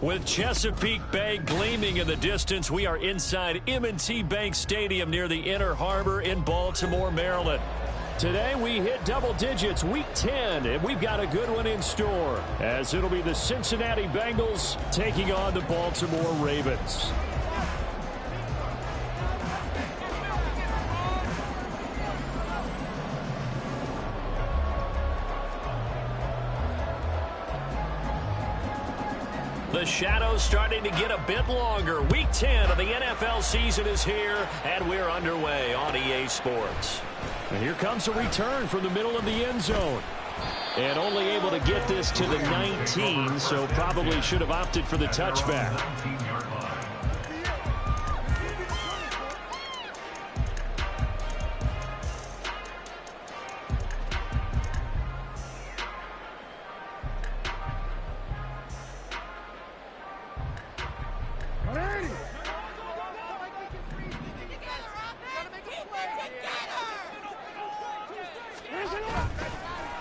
With Chesapeake Bay gleaming in the distance, we are inside M&T Bank Stadium near the Inner Harbor in Baltimore, Maryland. Today we hit double digits, week 10, and we've got a good one in store, as it'll be the Cincinnati Bengals taking on the Baltimore Ravens. The shadow's starting to get a bit longer. Week 10 of the NFL season is here, and we're underway on EA Sports. And here comes a return from the middle of the end zone. And only able to get this to the 19, so probably should have opted for the touchback.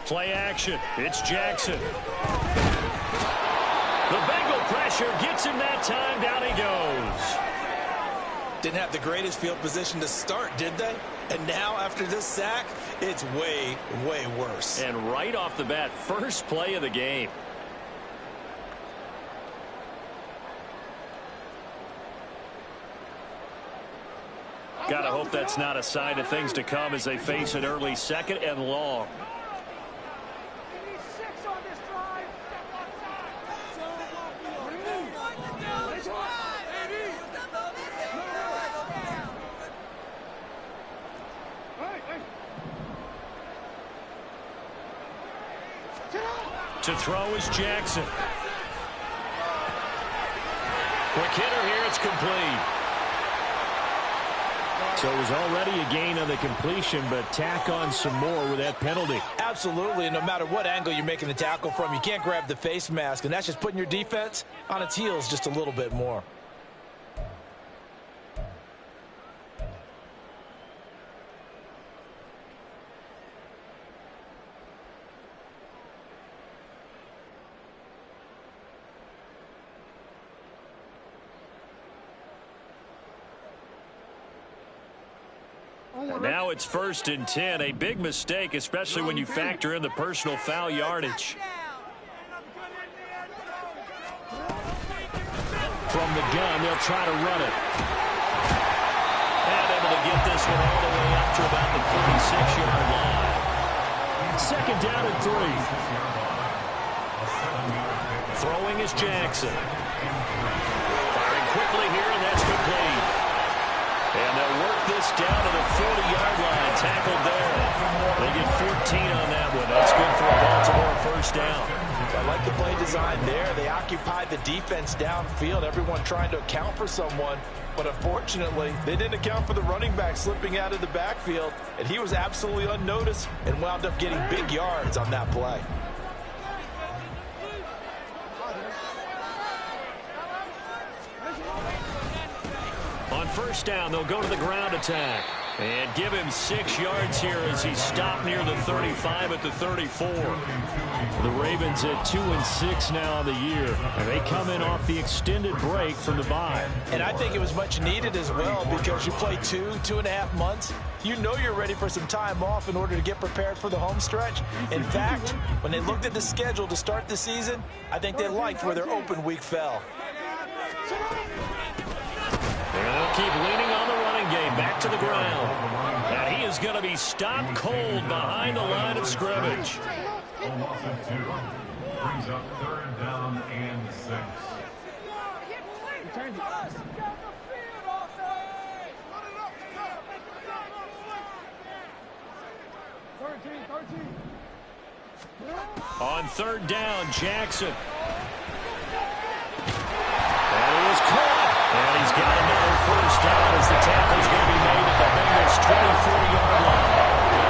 Play action. It's Jackson. The Bengal pressure gets him that time. Down he goes. Didn't have the greatest field position to start, did they? And now after this sack, it's way, way worse. And right off the bat, first play of the game. Gotta hope that's not a sign of things to come as they face an early second and long. To throw is Jackson. Quick hitter here, it's complete. So it was already a gain on the completion, but tack on some more with that penalty. Absolutely, and no matter what angle you're making the tackle from, you can't grab the face mask, and that's just putting your defense on its heels just a little bit more. And now it's 1st and 10, a big mistake, especially when you factor in the personal foul yardage. From the gun, they'll try to run it. And able to get this one all the way up to about the 46-yard line. 2nd down and 3. Throwing is Jackson. Firing quickly here, and that's complete. And they'll work this down to the 40-yard line. Tackled there. They get 14 on that one. That's good for a Baltimore first down. I like the play design there. They occupied the defense downfield. Everyone trying to account for someone. But unfortunately, they didn't account for the running back slipping out of the backfield. And he was absolutely unnoticed and wound up getting big yards on that play. On 1st down, they'll go to the ground attack. And give him 6 yards here as he's stopped near the 35 at the 34. The Ravens at 2-6 now on the year. And they come in off the extended break from the bye. And I think it was much needed as well, because you play 2.5 months. You know you're ready for some time off in order to get prepared for the home stretch. In fact, when they looked at the schedule to start the season, I think they liked where their open week fell. And they'll keep leaning on the running game. Back to the ground. And he is going to be stopped cold behind the line of scrimmage. Brings up 3rd down and 6. On 3rd down, Jackson. And he was caught. And he's got another first down as the tackle's going to be made at the Bengals' 24-yard line.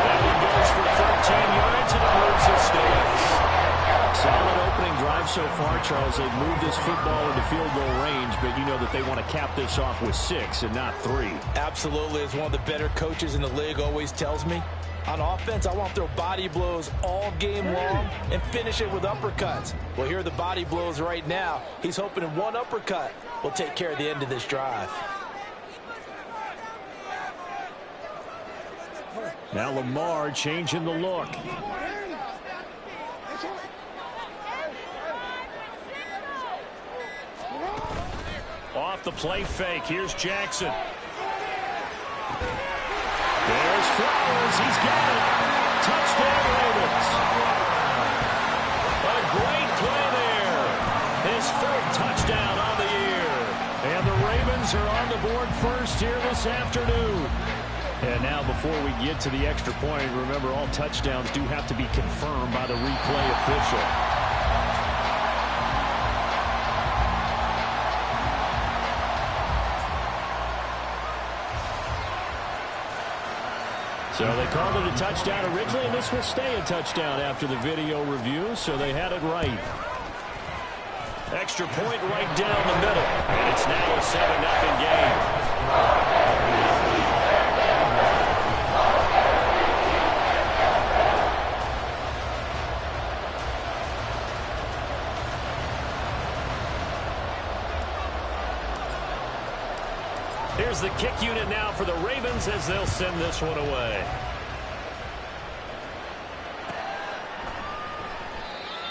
That one goes for 13 yards, and it moves the stakes. Solid opening drive so far, Charles. They've moved this football into field goal range, but you know that they want to cap this off with 6 and not 3. Absolutely. As one of the better coaches in the league always tells me, On offense, I want to throw body blows all game long and finish it with uppercuts. Well, here are the body blows right now. He's hoping in one uppercut will take care of the end of this drive. Now Lamar changing the look. Off the play fake. Here's Jackson. There's Flowers. He's got it. Touchdown, Ravens. A great play there. His fourth touchdown on the year. And the Ravens are on the board first here this afternoon. And now before we get to the extra point, remember all touchdowns do have to be confirmed by the replay official. So they called it a touchdown originally, and this will stay a touchdown after the video review, so they had it right. Extra point right down the middle, and it's now a 7-0 game. Here's the kick unit now for the Ravens as they'll send this one away.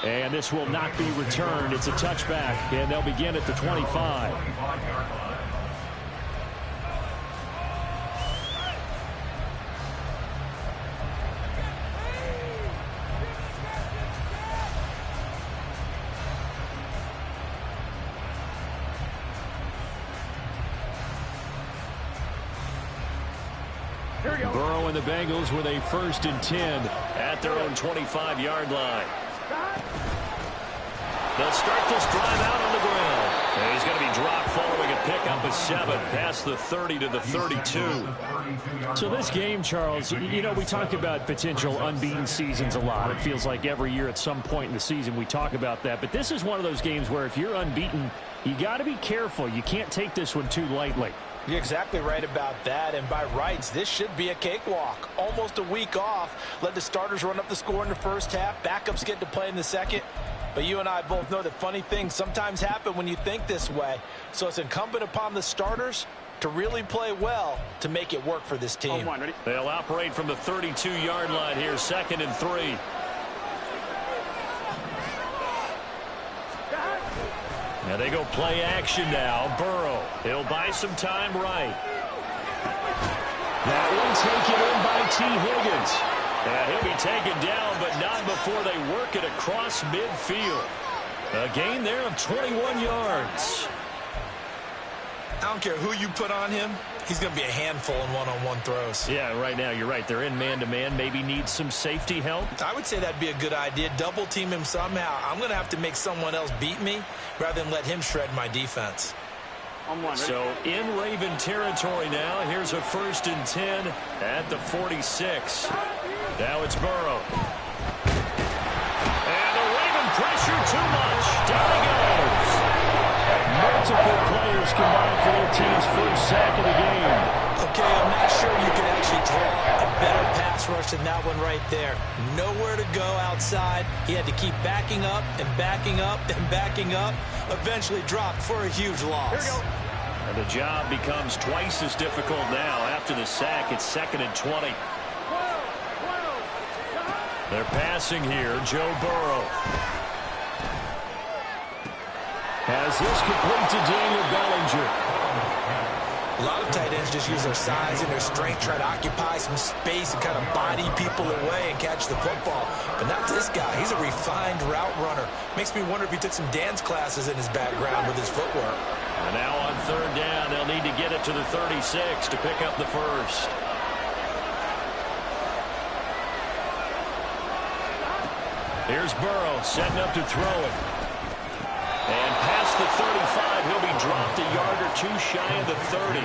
And this will not be returned. It's a touchback, and they'll begin at the 25. Burrow and the Bengals with a 1st and 10 at their own 25-yard line. They'll start this drive out on the ground. And he's going to be dropped following a pickup of 7 past the 30 to the 32. So this game, Charles, you know, we talk about potential unbeaten seasons a lot. It feels like every year at some point in the season we talk about that. But this is one of those games where if you're unbeaten, you got to be careful. You can't take this one too lightly. You're exactly right about that, and by rights, this should be a cakewalk. Almost a week off. Let the starters run up the score in the first half. Backups get to play in the second. But you and I both know that funny things sometimes happen when you think this way. So it's incumbent upon the starters to really play well to make it work for this team. They'll operate from the 32-yard line here, 2nd and 3. Now they go play action now. Burrow. He'll buy some time right. That one taken in by T. Higgins. And he'll be taken down, but not before they work it across midfield. A gain there of 21 yards. I don't care who you put on him. He's going to be a handful in one-on-one throws. Yeah, right now you're right. They're in man-to-man. Maybe need some safety help. I would say that'd be a good idea. Double team him somehow. I'm going to have to make someone else beat me rather than let him shred my defense. So in Raven territory now. Here's a 1st and 10 at the 46. Now it's Burrow. And the Raven pressure too much. Down he goes. Multiple players combined for their team's first sack of the game. Okay, I'm not sure you can actually draw a better pass rush than that one right there. Nowhere to go outside. He had to keep backing up and backing up and backing up. Eventually dropped for a huge loss. Here we go. And the job becomes twice as difficult now. After the sack, it's 2nd and 20. They're passing here. Joe Burrow has this complete to Daniel Bellinger. A lot of tight ends just use their size and their strength, try to occupy some space and kind of body people away and catch the football. But not this guy. He's a refined route runner. Makes me wonder if he took some dance classes in his background with his footwork. And now on 3rd down, they'll need to get it to the 36 to pick up the first. Here's Burrow setting up to throw it. And past the 35, he'll be dropped a yard or two shy of the 30.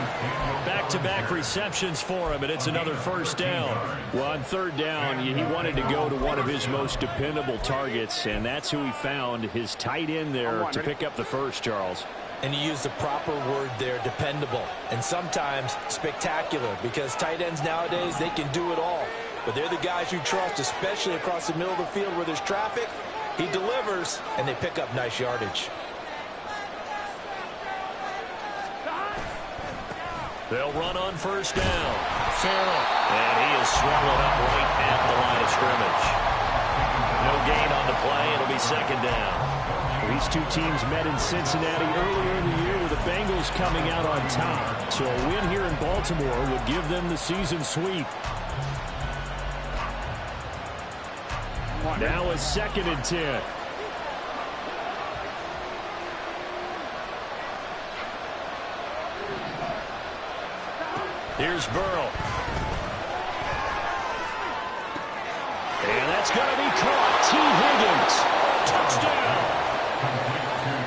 Back-to-back receptions for him, and it's another 1st down. Well, on 3rd down, he wanted to go to one of his most dependable targets, and that's who he found, his tight end there to pick up the first, Charles. And you use the proper word there, dependable, and sometimes spectacular, because tight ends nowadays, they can do it all. but they're the guys you trust, especially across the middle of the field where there's traffic. He delivers, and they pick up nice yardage. They'll run on first down. Farrell, and he is swallowed up right at the line of scrimmage. No gain on the play. It'll be second down. These two teams met in Cincinnati earlier in the year with the Bengals coming out on top. So a win here in Baltimore would give them the season sweep. Now a 2nd and 10. Here's Burrow. And that's going to be caught. T. Higgins. Touchdown.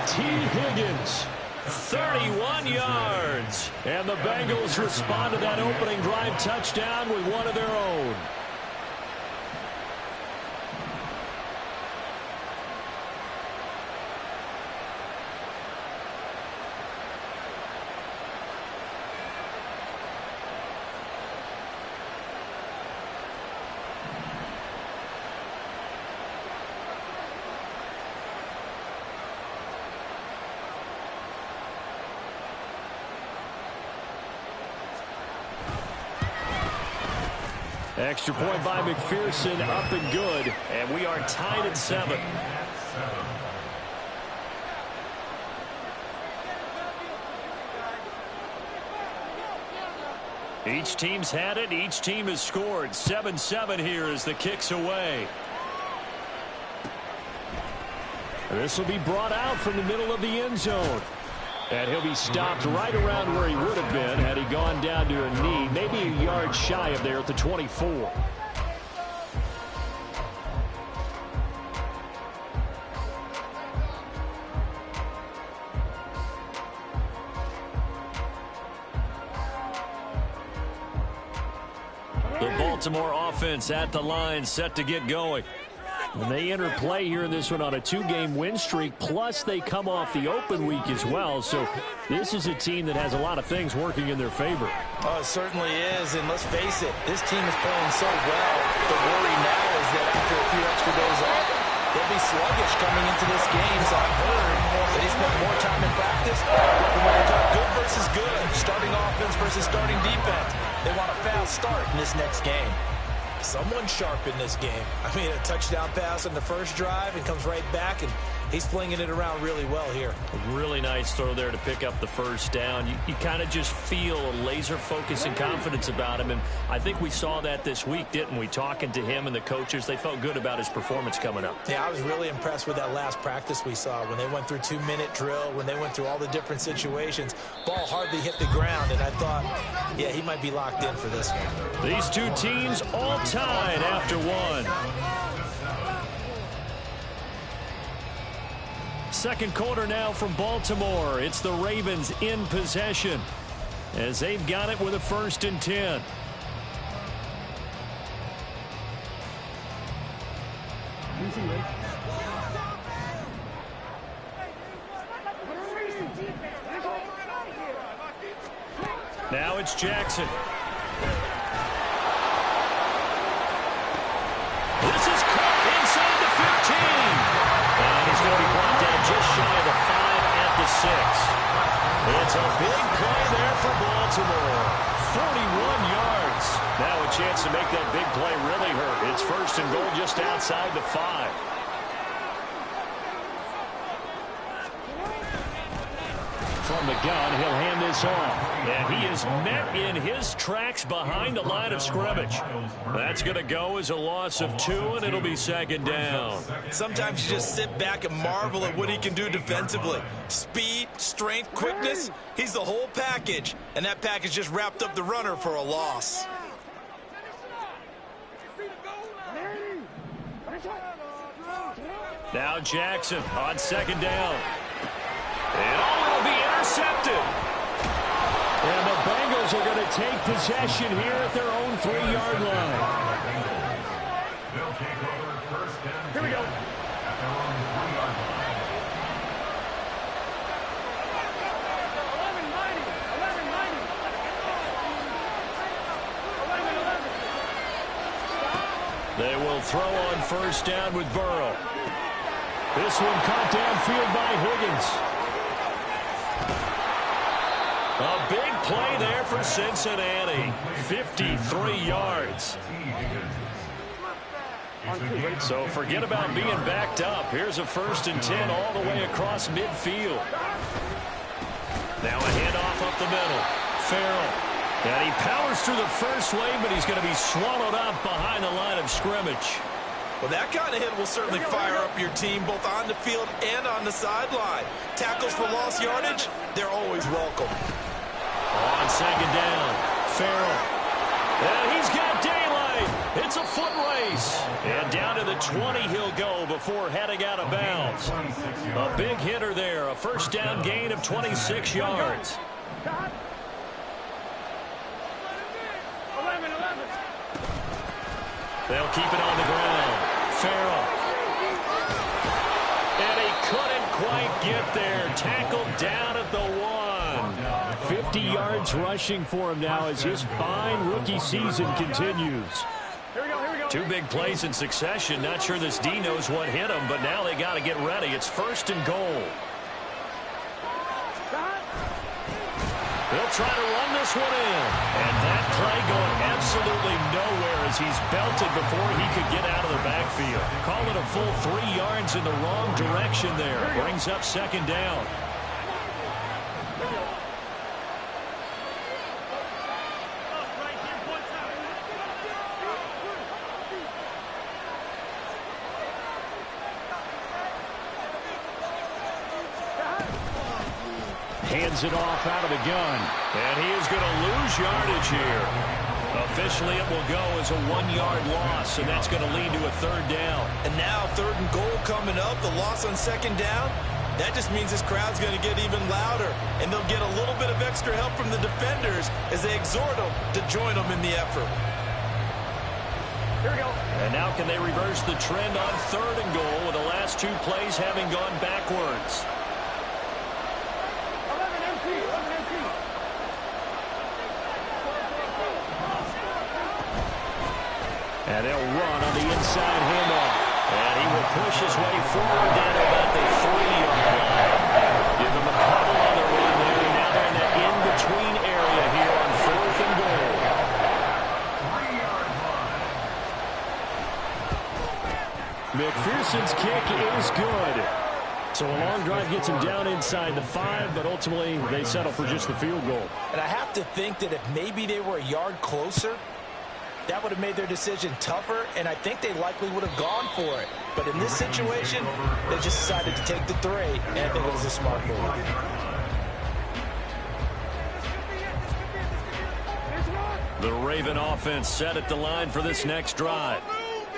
T. Higgins. 31 yards. And the Bengals respond to that opening drive touchdown with one of their own. Extra point by McPherson, up and good. And we are tied at 7. Each team's had it. Each team has scored. 7-7 here as the kick's away. This will be brought out from the middle of the end zone. And he'll be stopped right around where he would have been had he gone down to a knee, maybe a yard shy of there at the 24. The Baltimore offense at the line, set to get going. And they enter play here in this one on a 2-game win streak, plus they come off the open week as well. So this is a team that has a lot of things working in their favor. Oh, it certainly is, and let's face it, this team is playing so well. The worry now is that after a few extra days off, they'll be sluggish coming into this game. So I've heard that he spent more time in practice. And when they talk good versus good, starting offense versus starting defense, they want a fast start in this next game. Someone sharp in this game. I mean, a touchdown pass on the first drive and comes right back, and he's flinging it around really well here. A really nice throw there to pick up the first down. You kind of just feel a laser focus and confidence about him, and I think we saw that this week, didn't we? Talking to him and the coaches, they felt good about his performance coming up. Yeah, I was really impressed with that last practice we saw when they went through 2-minute drill, when they went through all the different situations. Ball hardly hit the ground, and I thought, yeah, he might be locked in for this one. These two teams all tied after one. Second quarter now from Baltimore. It's the Ravens in possession as they've got it with a 1st and 10. Now it's Jackson. This is caught inside the 15. And he's going to be brought down just shy of the 5 at the 6. It's a big play there for Baltimore. 41 yards. Now a chance to make that big play really hurt. It's 1st and goal just outside the 5. From the gun, he'll hand this off. And he is met in his tracks behind the line of scrimmage. That's going to go as a loss of 2, and it'll be 2nd down. Sometimes you just sit back and marvel at what he can do defensively. Speed, strength, quickness, he's the whole package. And that package just wrapped up the runner for a loss. Now Jackson on 2nd down. And it'll be intercepted. And the Bengals are going to take possession here at their own 3-yard line. They'll take over 1st and 10. Here we go. At their own 3-yard line. They will throw on first down with Burrow. This one caught downfield by Higgins. A big play there for Cincinnati. 53 yards. So forget about being backed up. Here's a 1st and 10 all the way across midfield. Now a handoff up the middle. Farrell. And he powers through the first wave, but he's going to be swallowed up behind the line of scrimmage. Well, that kind of hit will certainly fire up your team both on the field and on the sideline. Tackles for lost yardage, they're always welcome. On 2nd down, Farrell. And he's got daylight. It's a foot race. And down to the 20 he'll go before heading out of bounds. A big hitter there. A 1st down gain of 26 yards. They'll keep it on the ground. Farrell. And he couldn't quite get there. Tackled down at the 1. 50 yards rushing for him now as his fine rookie season continues. Two big plays in succession. Not sure this D knows what hit him, but now they got to get ready. It's 1st and goal. They'll try to run this one in. And that play going absolutely nowhere as he's belted before he could get out of the backfield. Call it a full 3 yards in the wrong direction there. Brings up 2nd down. Hands it off out of the gun. And he is going to lose yardage here. Officially, it will go as a 1-yard loss, and that's going to lead to a 3rd down. And now 3rd and goal coming up. The loss on 2nd down. That just means this crowd's going to get even louder, and they'll get a little bit of extra help from the defenders as they exhort them to join them in the effort. Here we go. And now can they reverse the trend on 3rd and goal with the last 2 plays having gone backwards? And they'll run on the inside handoff. And he will push his way forward down to about the 3-yard line. Give them a couple on the run there. Now they're in that in-between area here on 4th and goal. 3-yard line. McPherson's kick is good. So a long drive gets him down inside the 5, but ultimately they settle for just the field goal. And I have to think that if maybe they were a yard closer, that would have made their decision tougher, and I think they likely would have gone for it. But in this situation, they just decided to take the 3, and I think it was a smart move. The Raven offense set at the line for this next drive.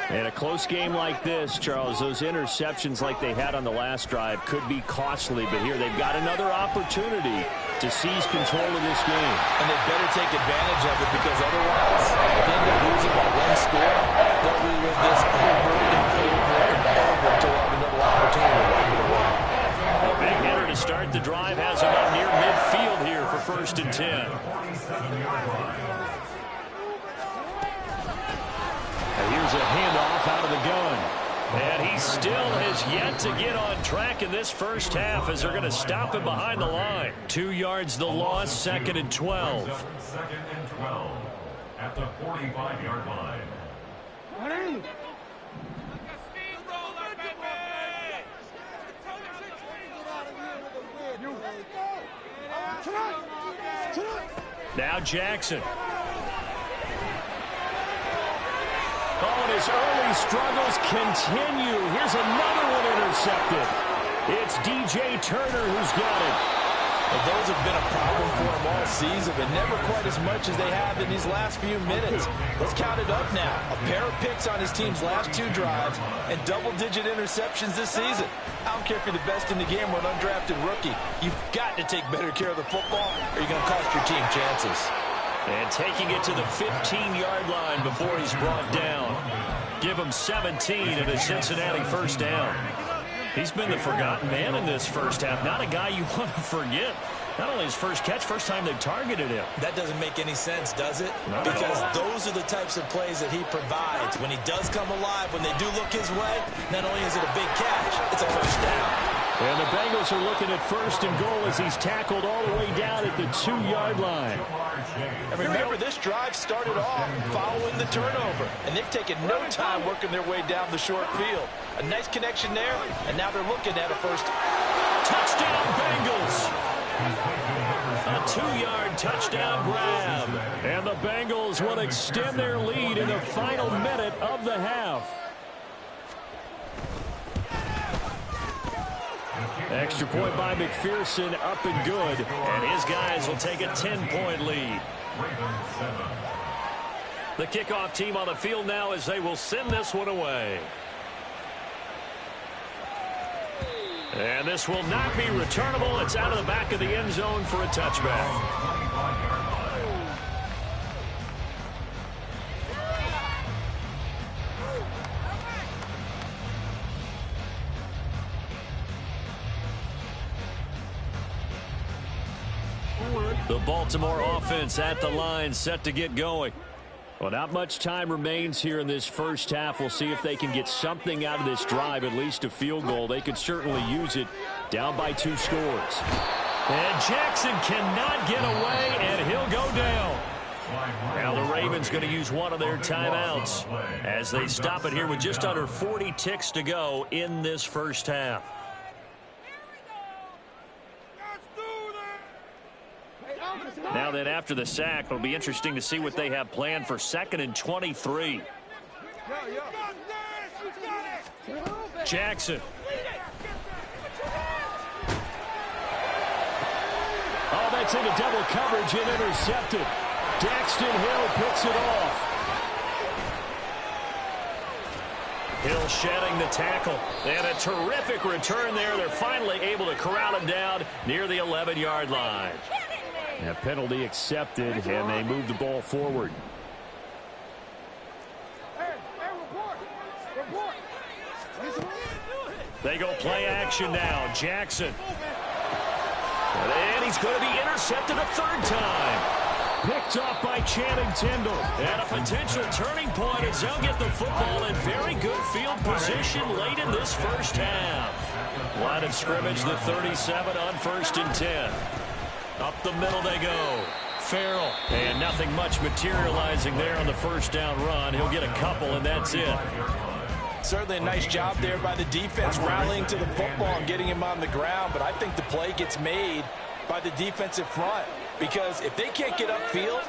And a close game like this, Charles, those interceptions like they had on the last drive could be costly. But here they've got another opportunity to seize control of this game. And they better take advantage of it because otherwise, if they end up losing by 1 score, they'll relive this over and over and over until they have another opportunity to wipe it away. A big hitter to start the drive has him up near midfield here for 1st and 10. And here's a handoff out of the gun. And he still has yet to get on track in this first half as they're going to stop him behind the line. 2 yards the loss, 2nd and 12. 2nd and 12 at the 45-yard line. Now Jackson. Oh, and his early struggles continue. Here's another one intercepted. It's DJ Turner who's got it. Well, those have been a problem for him all season, but never quite as much as they have in these last few minutes. Let's count it up now. A pair of picks on his team's last 2 drives and double-digit interceptions this season. I don't care if you're the best in the game or an undrafted rookie. You've got to take better care of the football or you're going to cost your team chances. And taking it to the 15-yard line before he's brought down. Give him 17 and a Cincinnati 1st down. He's been the forgotten man in this first half. Not a guy you want to forget. Not only his first catch, first time they've targeted him. That doesn't make any sense, does it? Not because at all. those are the types of plays that he provides. When he does come alive, when they do look his way, not only is it a big catch, it's a first down. And the Bengals are looking at 1st and goal as he's tackled all the way down at the 2-yard line. And remember, this drive started off following the turnover, and they've taken no time working their way down the short field. A nice connection there, and now they're looking at a first. Touchdown, Bengals! A 2-yard touchdown grab. And the Bengals will extend their lead in the final minute of the half. Extra point by McPherson, up and good. And his guys will take a 10-point lead. The kickoff team on the field now as they will send this one away. And this will not be returnable. It's out of the back of the end zone for a touchback. The Baltimore offense at the line, set to get going. Well, not much time remains here in this first half. We'll see if they can get something out of this drive, at least a field goal. They could certainly use it, down by 2 scores. And Jackson cannot get away, and he'll go down. Now the Ravens going to use one of their timeouts as they stop it here with just under 40 ticks to go in this first half. Now then, after the sack, it'll be interesting to see what they have planned for 2nd and 23. Jackson. Oh, that's into double coverage and intercepted. Daxton Hill picks it off. Hill shedding the tackle. And a terrific return there. They're finally able to corral him down near the 11-yard line. A penalty accepted, and they move the ball forward. They go play action now. Jackson. And he's going to be intercepted a 3rd time. Picked off by Channing Tindall. And a potential turning point as they'll get the football in very good field position late in this first half. Line of scrimmage, the 37 on 1st and 10. Up the middle they go. Farrell. And nothing much materializing there on the first down run. He'll get a couple, and that's it. Certainly a nice job there by the defense rallying to the football and getting him on the ground. But I think the play gets made by the defensive front. Because if they can't get upfield,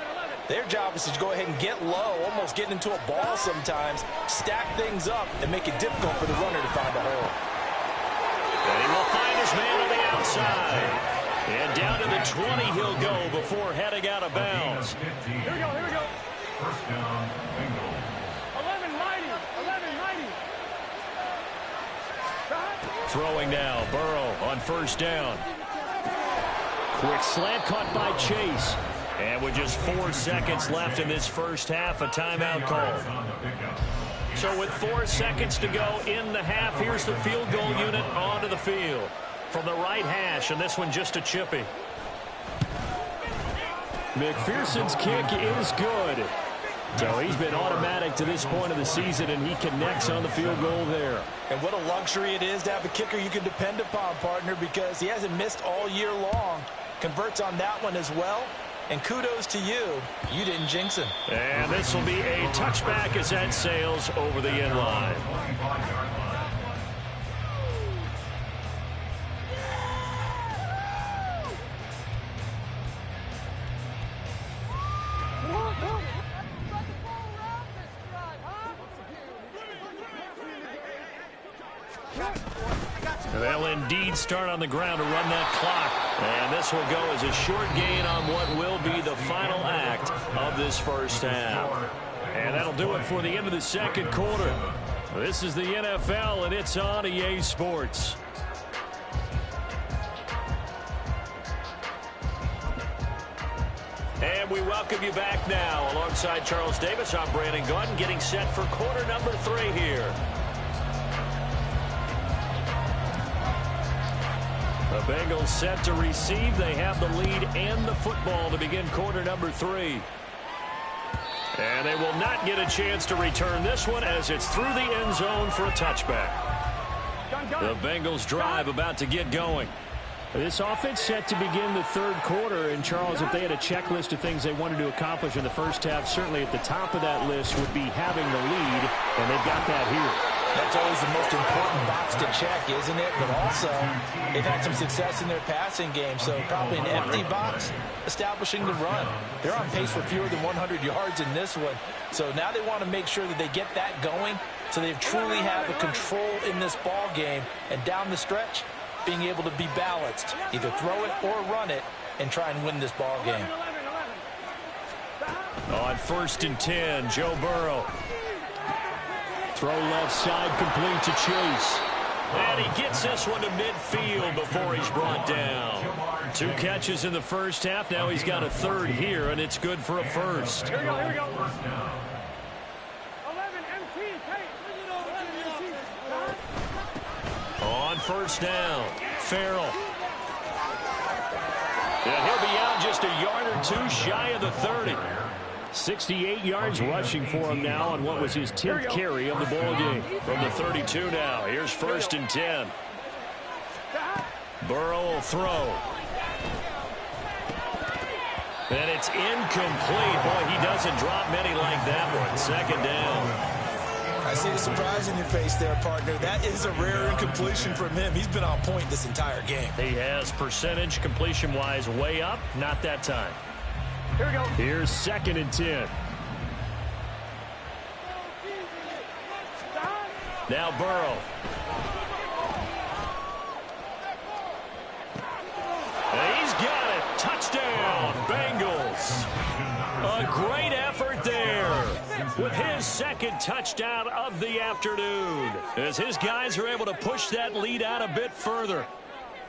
their job is to go ahead and get low, almost getting into a ball sometimes, stack things up, and make it difficult for the runner to find a hole. And he will find his man on the outside. And down to the 20 he'll go before heading out of bounds. Here we go. First down, Bengals. 11-90. Throwing now, Burrow on 1st down. Quick slant caught by Chase. And with just 4 seconds left in this first half, a timeout call. So with 4 seconds to go in the half, here's the field goal unit onto the field. From the right hash, and this one just a chippy. McPherson's kick is good. So he's been automatic to this point of the season, and he connects on the field goal there. And what a luxury it is to have a kicker you can depend upon, partner, because he hasn't missed all year long. Converts on that one as well. And kudos to you. You didn't jinx him. And this will be a touchback as that sails over the end line. They'll indeed start on the ground to run that clock. And this will go as a short gain on what will be the final act of this first half. And that'll do it for the end of the 2nd quarter. This is the NFL, and it's on EA Sports. And we welcome you back now. Alongside Charles Davis, I'm Brandon Gaudin, getting set for quarter number 3 here. The Bengals set to receive. They have the lead and the football to begin quarter number 3. And they will not get a chance to return this one as it's through the end zone for a touchback. The Bengals drive about to get going. This offense set to begin the third quarter. And, Charles, if they had a checklist of things they wanted to accomplish in the first half, certainly at the top of that list would be having the lead, and they've got that here. That's always the most important box to check, isn't it? But also, they've had some success in their passing game, so probably an empty box establishing the run. They're on pace for fewer than 100 yards in this one. So now they want to make sure that they get that going so they truly have a control in this ball game. And down the stretch, being able to be balanced, either throw it or run it, and try and win this ball game. On 1st and 10, Joe Burrow. Throw left side, complete to Chase. And he gets this one to midfield before he's brought down. 2 catches in the first half. Now he's got a third here, and it's good for a first. Here we go, here we go. On 1st down, Farrell. And he'll be out just a yard or 2 shy of the 30. 68 yards rushing for him now on what was his 10th carry of the ball game. From the 32 now, here's 1st and 10. Burrow will throw. And it's incomplete. Boy, he doesn't drop many like that one. 2nd down. I see the surprise in your face there, partner. That is a rare incompletion from him. He's been on point this entire game. He has percentage completion-wise way up. Not that time. Here we go. Here's 2nd and 10. Now Burrow. And he's got it. Touchdown, Bengals. A great effort there with his 2nd touchdown of the afternoon, as his guys are able to push that lead out a bit further.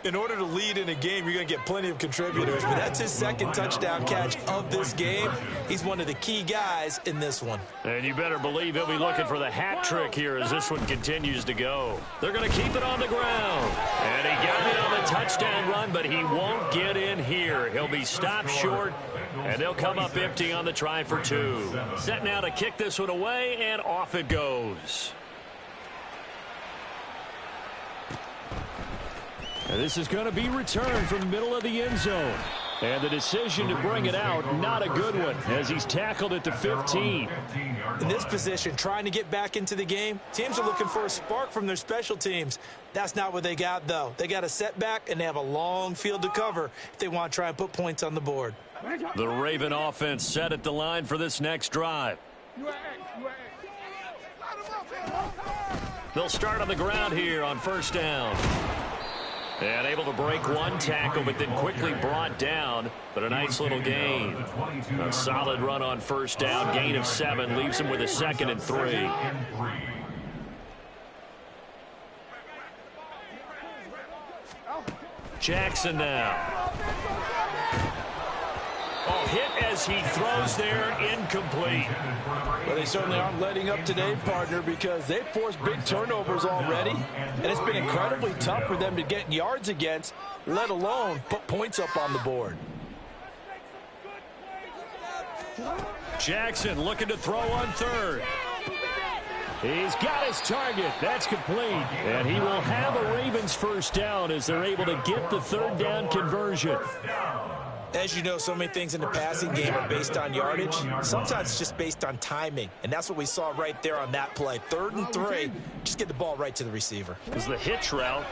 In order to lead in a game, you're going to get plenty of contributors, but that's his 2nd touchdown catch of this game. He's one of the key guys in this one. And you better believe he'll be looking for the hat trick here as this one continues to go. They're going to keep it on the ground. And he got it on the touchdown run, but he won't get in here. He'll be stopped short, and they'll come up empty on the try for 2. Set now to kick this one away, and off it goes. And this is going to be returned from the middle of the end zone. And the decision to bring it out, not a good one, as he's tackled at the 15. In this position, trying to get back into the game, teams are looking for a spark from their special teams. That's not what they got, though. They got a setback, and they have a long field to cover if they want to try and put points on the board. The Raven offense set at the line for this next drive. They'll start on the ground here on 1st down. And able to break one tackle, but then quickly brought down. But a nice little gain. A solid run on 1st down. Gain of 7 leaves him with a 2nd and 3. Jackson now. Oh, hit as he throws there, incomplete. Well, they certainly aren't letting up today, partner, because they've forced big turnovers already, and it's been incredibly tough for them to get yards against, let alone put points up on the board. Jackson looking to throw on 3rd. He's got his target. That's complete. And he will have a Ravens 1st down as they're able to get the 3rd down conversion. As you know, so many things in the passing game are based on yardage. Sometimes it's just based on timing, and that's what we saw right there on that play. 3rd and 3, just get the ball right to the receiver. Is the hitch route.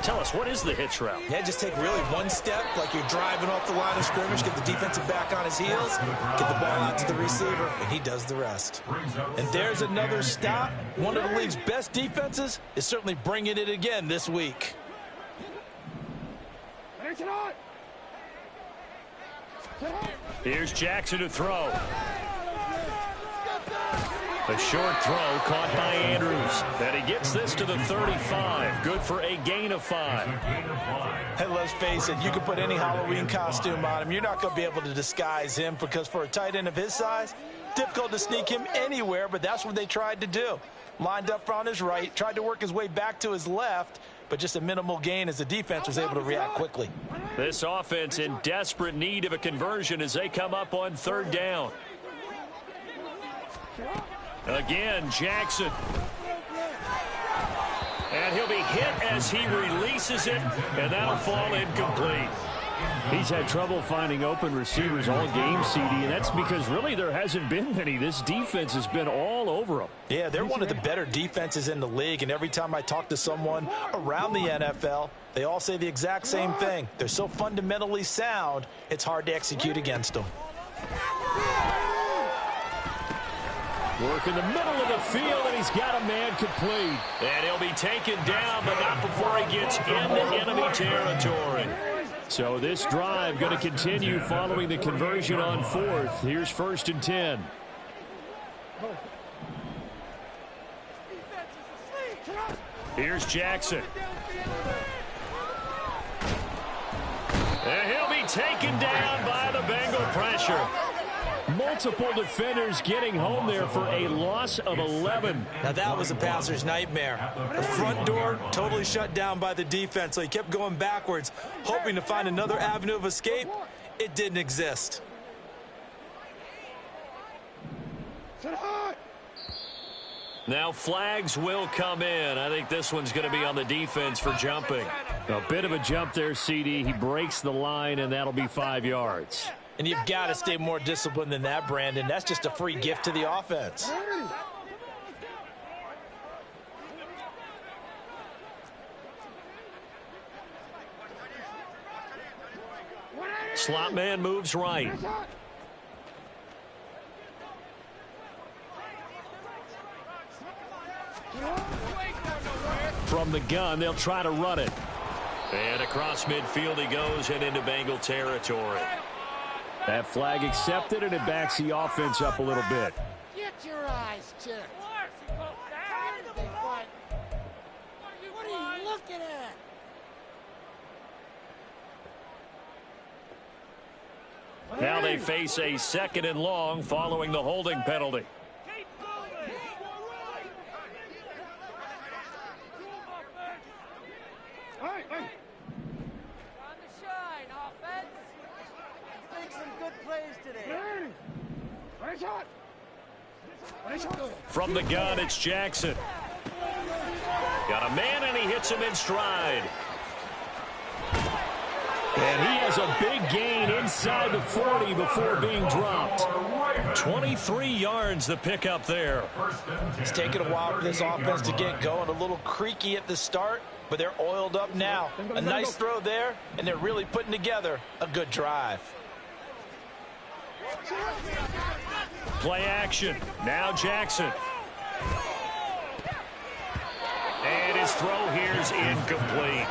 Tell us, what is the hitch route? Yeah, just take really one step, like you're driving off the line of scrimmage, get the defensive back on his heels, get the ball out to the receiver, and he does the rest. And there's another stop. One of the league's best defenses is certainly bringing it again this week. Here's Jackson to throw. A short throw caught by Andrews. And he gets this to the 35. Good for a gain of 5. Hey, let's face it, you can put any Halloween costume on him. You're not going to be able to disguise him because for a tight end of his size, difficult to sneak him anywhere, but that's what they tried to do. lined up on his right, tried to work his way back to his left, but just a minimal gain as the defense was able to react quickly. This offense in desperate need of a conversion as they come up on third down. Again, Jackson. And he'll be hit as he releases it, and that'll fall incomplete. He's had trouble finding open receivers all game, CD, and that's because really there hasn't been many. This defense has been all over them. Yeah, they're one of the better defenses in the league, and every time I talk to someone around the NFL, they all say the exact same thing. They're so fundamentally sound, it's hard to execute against them. Work in the middle of the field, and he's got a man complete. And he'll be taken down, but not before he gets into enemy territory. So this drive going to continue following the conversion on fourth. Here's 1st and 10. Here's Jackson. And he'll be taken down by the Bengal pressure. Multiple defenders getting home there for a loss of 11. Now that was a passer's nightmare. The front door totally shut down by the defense, so he kept going backwards, hoping to find another avenue of escape. It didn't exist. Now flags will come in. I think this one's going to be on the defense for jumping. A bit of a jump there, CD. He breaks the line, and that'll be 5 yards. And you've got to stay more disciplined than that, Brandon. That's just a free gift to the offense. Slot man moves right. From the gun, they'll try to run it. And across midfield he goes and into Bengal territory. That flag accepted, and it backs the offense up a little bit. Get your eyes checked. What are you looking at? Now they face a 2nd and long following the holding penalty. From the gun, it's Jackson. Got a man, and he hits him in stride. And he has a big gain inside the 40 before being dropped. 23 yards the pickup there. It's taken a while for this offense to get going. A little creaky at the start, but they're oiled up now. A nice throw there, and they're really putting together a good drive. Play action. Now Jackson. And his throw here's incomplete.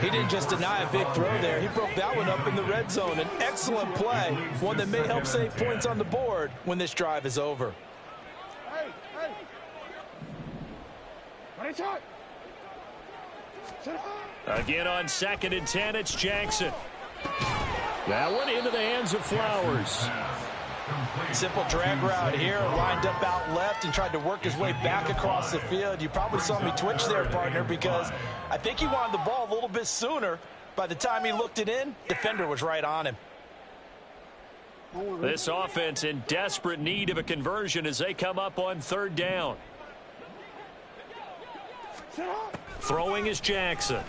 He didn't just deny a big throw there. He broke that one up in the red zone. An excellent play, one that may help save points on the board when this drive is over. Again on 2nd and 10, it's Jackson. That one into the hands of Flowers. Simple drag route here, lined up out left and tried to work his way back across the field. You probably saw me twitch there, partner, because I think he wanted the ball a little bit sooner. By the time he looked it in, defender was right on him. This offense in desperate need of a conversion as they come up on 3rd down. Throwing is Jackson.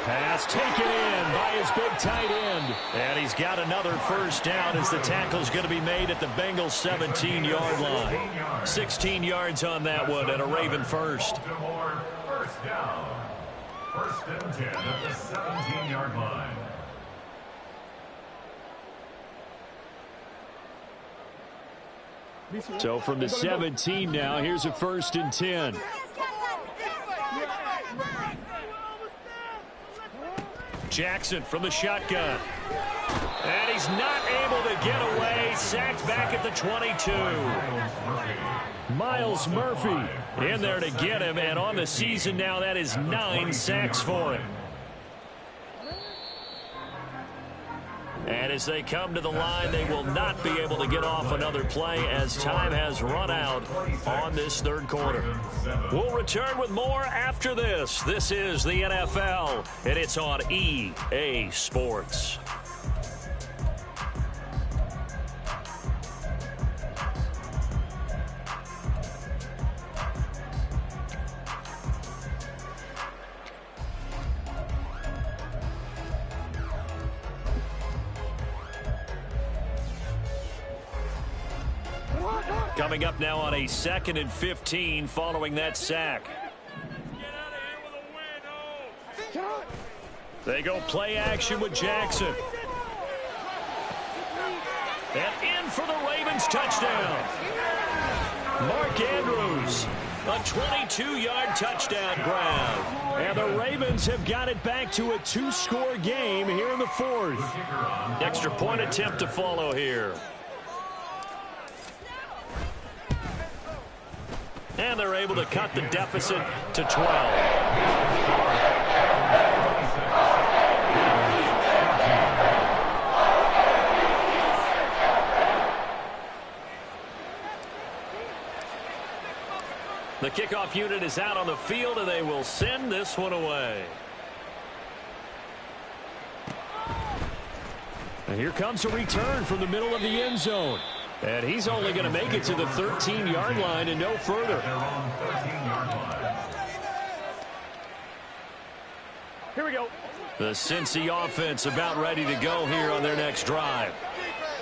Pass taken in by his big tight end. And he's got another 1st down as the tackle's going to be made at the Bengals 17-yard line. 16 yards on that one and a Raven first. 1st down. 1st and 10 at the 17-yard line. So from the 17 now, here's a 1st and 10. Jackson from the shotgun. And he's not able to get away. Sacked back at the 22. Miles Murphy in there to get him. And on the season now, that is 9 sacks for him. And as they come to the line, they will not be able to get off another play as time has run out on this third quarter. We'll return with more after this. This is the NFL, and it's on EA Sports. Coming up now on a 2nd and 15 following that sack. They go play action with Jackson. And in for the Ravens touchdown. Mark Andrews, a 22-yard touchdown grab. And the Ravens have got it back to a 2-score game here in the 4th. Extra point attempt to follow here. And they're able to cut the deficit to 12. The kickoff unit is out on the field, and they will send this one away. And here comes a return from the middle of the end zone. And he's only going to make it to the 13-yard line and no further. Here we go. The Cincy offense about ready to go here on their next drive.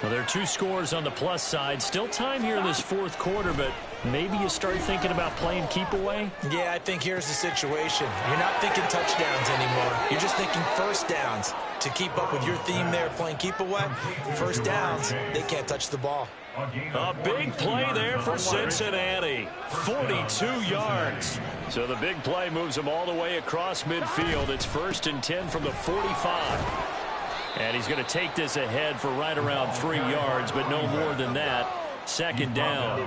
Well, there are 2 scores on the plus side. Still time here in this 4th quarter, but maybe you start thinking about playing keep away? Yeah, I think here's the situation. You're not thinking touchdowns anymore. You're just thinking first downs. To keep up with your theme there, playing keep away, first downs, they can't touch the ball. A big play there for Cincinnati. 42 yards. So the big play moves them all the way across midfield. It's 1st and 10 from the 45. And he's going to take this ahead for right around 3 yards, but no more than that. 2nd down.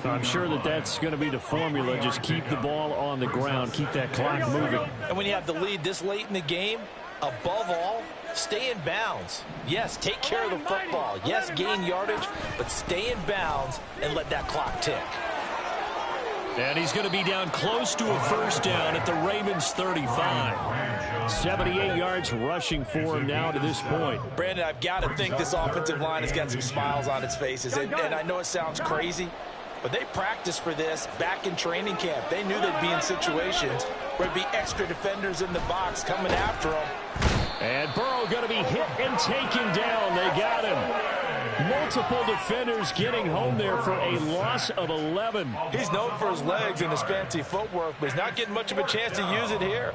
I'm sure that that's going to be the formula. Just keep the ball on the ground. Keep that clock moving. And when you have the lead this late in the game, above all, stay in bounds. Yes, take care of the football. Yes, gain yardage, but stay in bounds and let that clock tick. And he's going to be down close to a 1st down at the Ravens 35. 78 yards rushing for him now to this point. Brandon, I've got to think this offensive line has got some smiles on its faces. And I know it sounds crazy, but they practiced for this back in training camp. They knew they'd be in situations where there'd be extra defenders in the box coming after them. And Burrow going to be hit and taken down. They got him. Multiple defenders getting home there for a loss of 11. He's known for his legs and his fancy footwork, but he's not getting much of a chance to use it here.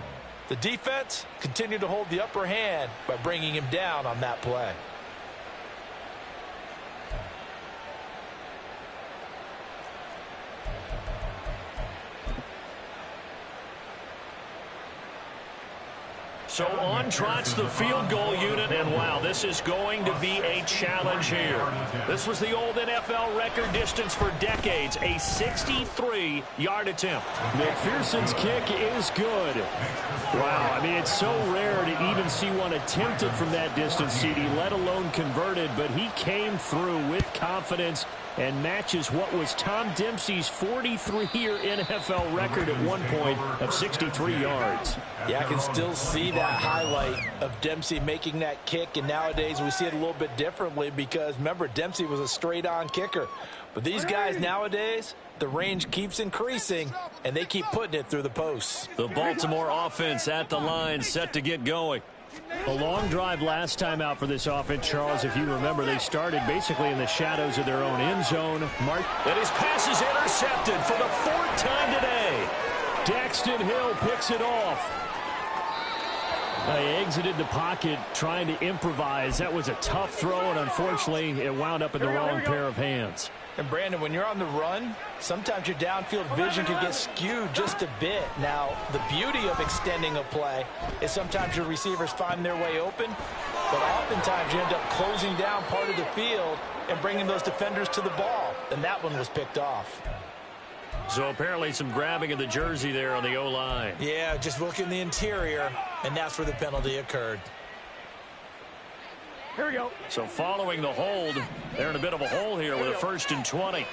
The defense continued to hold the upper hand by bringing him down on that play. So on trots the field goal unit, and wow, this is going to be a challenge here. This was the old NFL record distance for decades, a 63-yard attempt. McPherson's kick is good. Wow, I mean, it's so rare to even see one attempted from that distance, CD, let alone converted, but he came through with confidence and matches what was Tom Dempsey's 43-year NFL record at one point of 63 yards. Yeah, I can still see that highlight of Dempsey making that kick, and nowadays we see it a little bit differently because, remember, Dempsey was a straight-on kicker. But these guys nowadays, the range keeps increasing, and they keep putting it through the posts. The Baltimore offense at the line, set to get going. A long drive last time out for this offense, Charles. If you remember, they started basically in the shadows of their own end zone. And his pass is intercepted for the 4th time today. Daxton Hill picks it off. They exited the pocket trying to improvise. That was a tough throw, and unfortunately, it wound up in the wrong pair of hands. And, Brandon, when you're on the run, sometimes your downfield vision can get skewed just a bit. Now, the beauty of extending a play is sometimes your receivers find their way open, but oftentimes you end up closing down part of the field and bringing those defenders to the ball, and that one was picked off. So apparently some grabbing of the jersey there on the O-line. Yeah, just look in the interior, and that's where the penalty occurred. Here we go. So following the hold, they're in a bit of a hole here with a 1st and 20.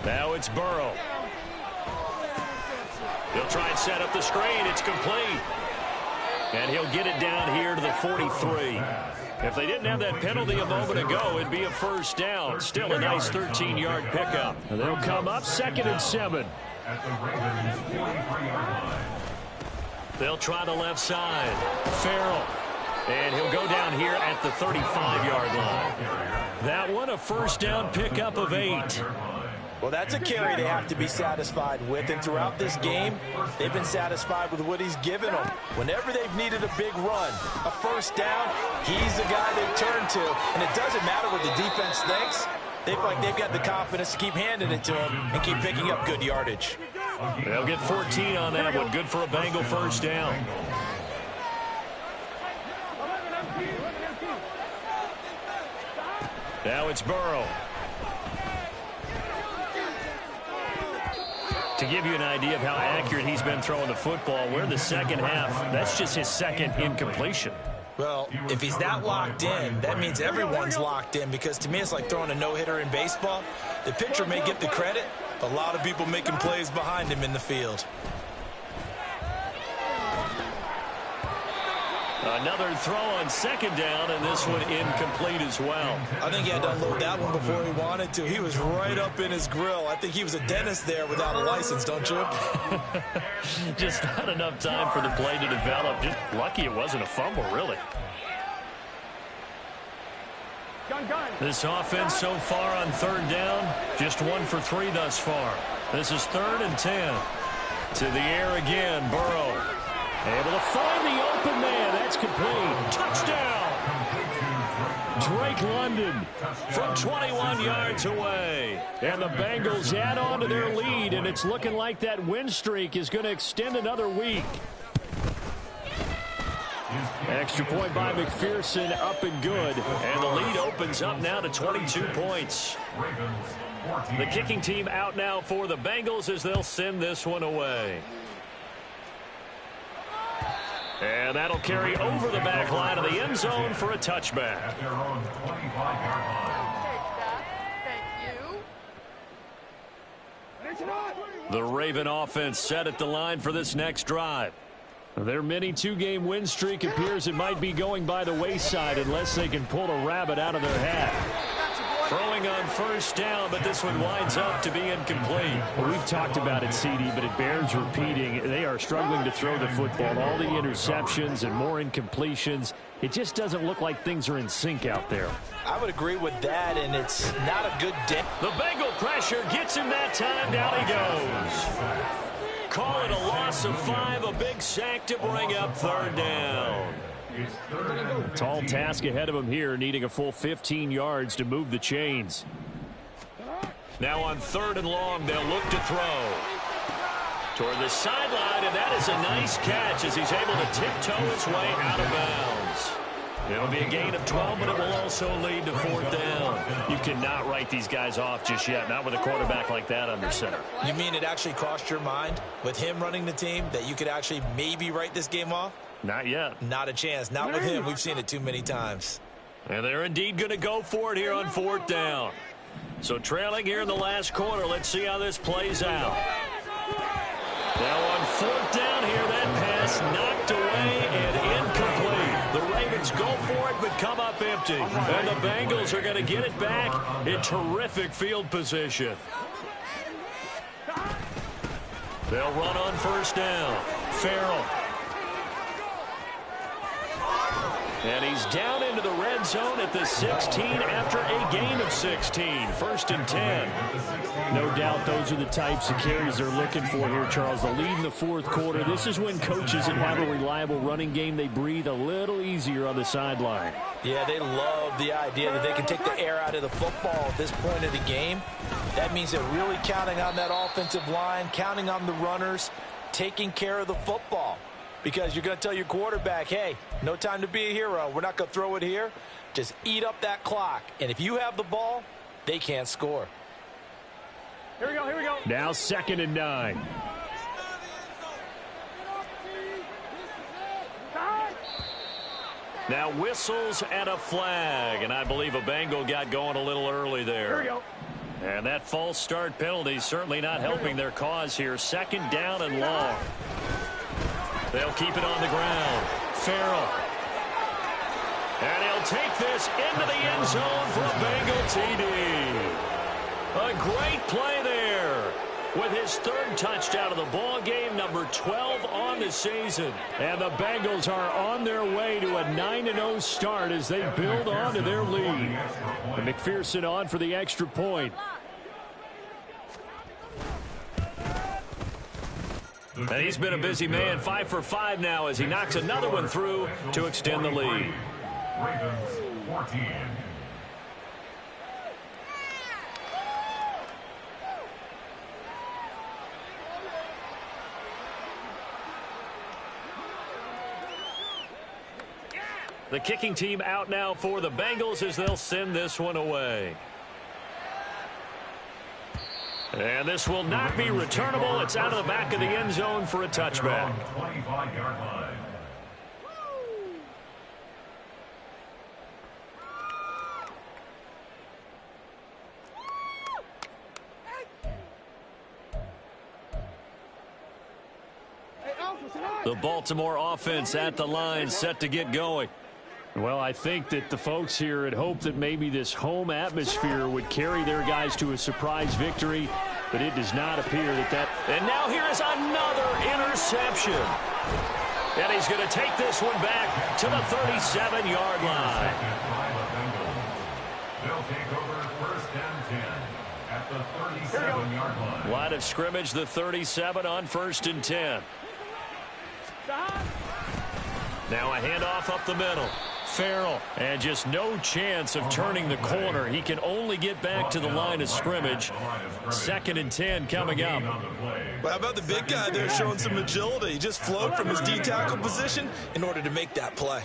Now it's Burrow. He'll try and set up the screen. It's complete. And he'll get it down here to the 43. If they didn't have that penalty a moment ago, it'd be a 1st down. Still a nice 13-yard pickup. And they'll come up 2nd and 7. At the Ravens 43-yard line. They'll try the left side. Farrell. And he'll go down here at the 35-yard line. That one, a 1st down pickup of 8. Well, that's a carry they have to be satisfied with, and throughout this game, they've been satisfied with what he's given them. Whenever they've needed a big run, a 1st down, he's the guy they turn to, and it doesn't matter what the defense thinks. They feel like they've got the confidence to keep handing it to him and keep picking up good yardage. They'll get 14 on that one. Good for a Bengal 1st down. Now it's Burrow. To give you an idea of how accurate he's been throwing the football, we're in the 2nd half. That's just his 2nd incompletion. Well, if he's that locked in, that means everyone's locked in, because to me it's like throwing a no-hitter in baseball. The pitcher may get the credit, but a lot of people making plays behind him in the field. Another throw on 2nd down, and this one incomplete as well. I think he had to unload that one before he wanted to. He was right up in his grill. I think he was a dentist there without a license, don't you? Just not enough time for the play to develop. Just lucky it wasn't a fumble, really. This offense so far on 3rd down, just 1 for 3 thus far. This is 3rd and 10. To the air again, Burrow. Able to find the open man. That's complete. Touchdown! Drake London from 21 yards away. And the Bengals add on to their lead, and it's looking like that win streak is going to extend another week. Extra point by McPherson, up and good. And the lead opens up now to 22 points. The kicking team out now for the Bengals as they'll send this one away. And that'll carry over the back line of the end zone for a touchback. At their own 25-yard line. The Raven offense set at the line for this next drive. Their mini 2-game win streak appears it might be going by the wayside unless they can pull a rabbit out of their hat. Throwing on 1st down, but this one winds up to be incomplete. Well, we've talked about it, CD, but it bears repeating. They are struggling to throw the football. All the interceptions and more incompletions. It just doesn't look like things are in sync out there. I would agree with that, and it's not a good day. The Bengal pressure gets him that time. Down he goes. Call it a loss of 5, a big sack to bring up 3rd down. A tall task ahead of him here, needing a full 15 yards to move the chains. Now on 3rd and long, they'll look to throw. Toward the sideline, and that is a nice catch as he's able to tiptoe his way out of bounds. It'll be a gain of 12, but it will also lead to 4th down. You cannot write these guys off just yet, not with a quarterback like that under center. You mean it actually crossed your mind with him running the team that you could actually maybe write this game off? Not yet. Not a chance. Not with him. We've seen it too many times. And they're indeed going to go for it here on 4th down. So trailing here in the last quarter, let's see how this plays out. Now on 4th down here, that pass knocked away and incomplete. The Ravens go for it but come up empty. And the Bengals are going to get it back in terrific field position. They'll run on 1st down. Farrell. And he's down into the red zone at the 16 after a gain of 16. 1st and 10. No doubt those are the types of carries they're looking for here, Charles. The lead in the 4th quarter. This is when coaches that have a reliable running game, they breathe a little easier on the sideline. Yeah, they love the idea that they can take the air out of the football at this point of the game. That means they're really counting on that offensive line, counting on the runners, taking care of the football. Because you're going to tell your quarterback, hey, no time to be a hero. We're not going to throw it here. Just eat up that clock. And if you have the ball, they can't score. Here we go, here we go. Now 2nd and 9. Now whistles and a flag, and I believe a Bengal got going a little early there. Here we go. And that false start penalty certainly not helping their cause here. Second down and long. They'll keep it on the ground. Farrell. And he'll take this into the end zone for a Bengal TD. A great play there with his third touchdown of the ball game, number 12 on the season. And the Bengals are on their way to a 9-0 start as they build on to their lead. And McPherson on for the extra point. And he's been a busy man, 5 for 5 now as he knocks another one through to extend the lead. Ravens 14. The kicking team out now for the Bengals as they'll send this one away. And this will not be returnable. It's out of the back of the end zone for a touchback. 25-yard line. The Baltimore offense at the line, set to get going. Well, I think that the folks here had hoped that maybe this home atmosphere would carry their guys to a surprise victory, but it does not appear that. And now here is another interception. And he's going to take this one back to the 37-yard line. They'll take over first and 10 at the 37-yard line. Line of scrimmage, the 37 on first and 10. Now a handoff up the middle. Farrell, and just no chance of turning the corner. He can only get back to the line of scrimmage. Second and 10 coming up. Well, how about the big guy there showing some agility? He just flowed from his D-tackle position in order to make that play.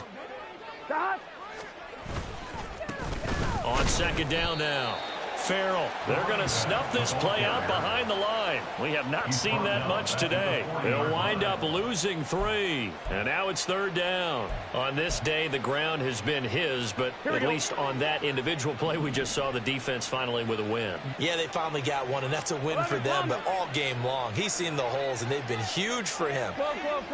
On second down now. Farrell, they're going to snuff this play out behind the line. We have not seen that much today. They'll wind up losing 3. And now it's third down. On this day, the ground has been his, but at least on that individual play, we just saw the defense finally with a win. Yeah, they finally got one, and that's a win for them, but all game long, he's seen the holes, and they've been huge for him.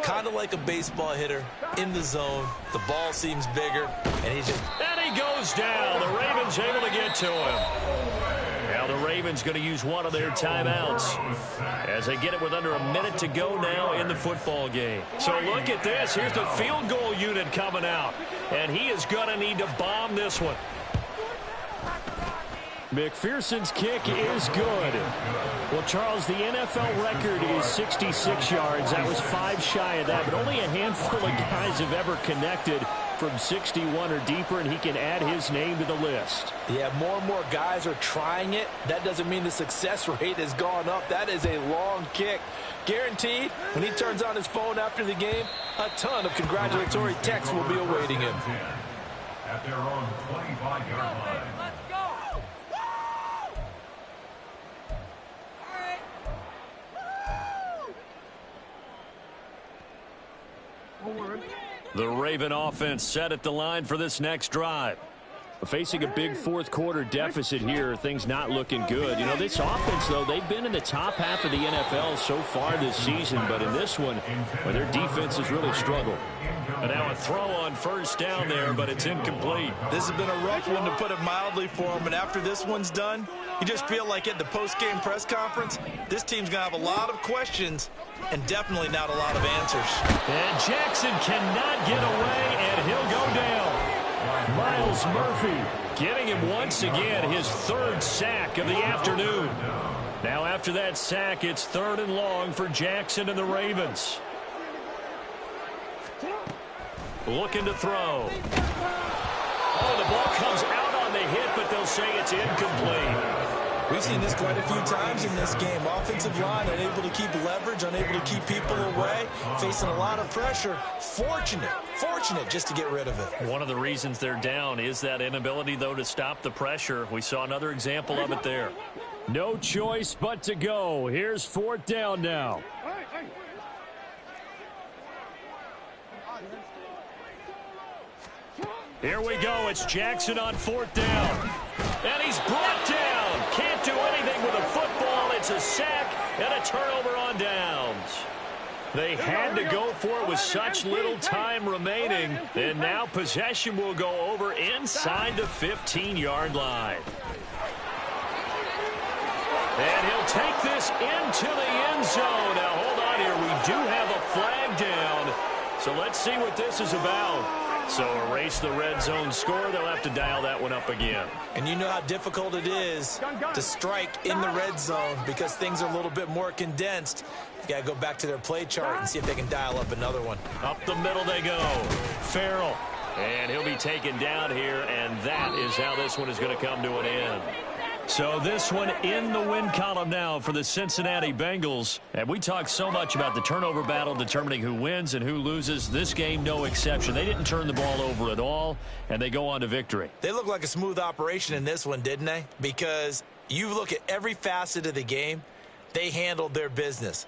Kind of like a baseball hitter in the zone. The ball seems bigger, and he just... And he goes down. The Ravens able to get to him. Now the Ravens going to use one of their timeouts as they get it with under a minute to go now in the football game. So look at this. Here's the field goal unit coming out, and he is going to need to bomb this one. McPherson's kick is good. Well, Charles, the NFL record is 66 yards. That was 5 shy of that, but only a handful of guys have ever connected from 61 or deeper, and he can add his name to the list. Yeah, more and more guys are trying it. That doesn't mean the success rate has gone up. That is a long kick. Guaranteed, when he turns on his phone after the game, a ton of congratulatory texts will be awaiting him. At their own 25-yard line. The Raven offense set at the line for this next drive. Facing a big fourth quarter deficit here, things not looking good. You know, this offense, though, they've been in the top half of the NFL so far this season, but in this one, well, their defense has really struggled. And now a throw on first down there, but it's incomplete. This has been a rough one, to put it mildly, for him, and after this one's done, you just feel like at the post-game press conference, this team's going to have a lot of questions and definitely not a lot of answers. And Jackson cannot get away, and he'll go down. Miles Murphy getting him once again his third sack of the afternoon. Now after that sack, it's third and long for Jackson and the Ravens. Looking to throw. Oh, the ball comes out on the hit, but they'll say it's incomplete. We've seen this quite a few times in this game. Offensive line unable to keep leverage, unable to keep people away, facing a lot of pressure. Fortunate just to get rid of it. One of the reasons they're down is that inability, though, to stop the pressure. We saw another example of it there. No choice but to go. Here's fourth down now. Here we go. It's Jackson on 4th down. And he's brought down. Can't do anything with a football. It's a sack and a turnover on downs. They had to go for it with such little time remaining. And now possession will go over inside the 15-yard line. And he'll take this into the end zone. Now, hold on here. We do have a flag down. So let's see what this is about. So erase the red zone score. They'll have to dial that one up again. And you know how difficult it is to strike in the red zone because things are a little bit more condensed. You got to go back to their play chart and see if they can dial up another one. Up the middle they go. Farrell. And he'll be taken down here, and that is how this one is going to come to an end. So this one in the win column now for the Cincinnati Bengals. And we talk so much about the turnover battle determining who wins and who loses. This game, no exception. They didn't turn the ball over at all, and they go on to victory. They look like a smooth operation in this one, didn't they? Because you look at every facet of the game, they handled their business.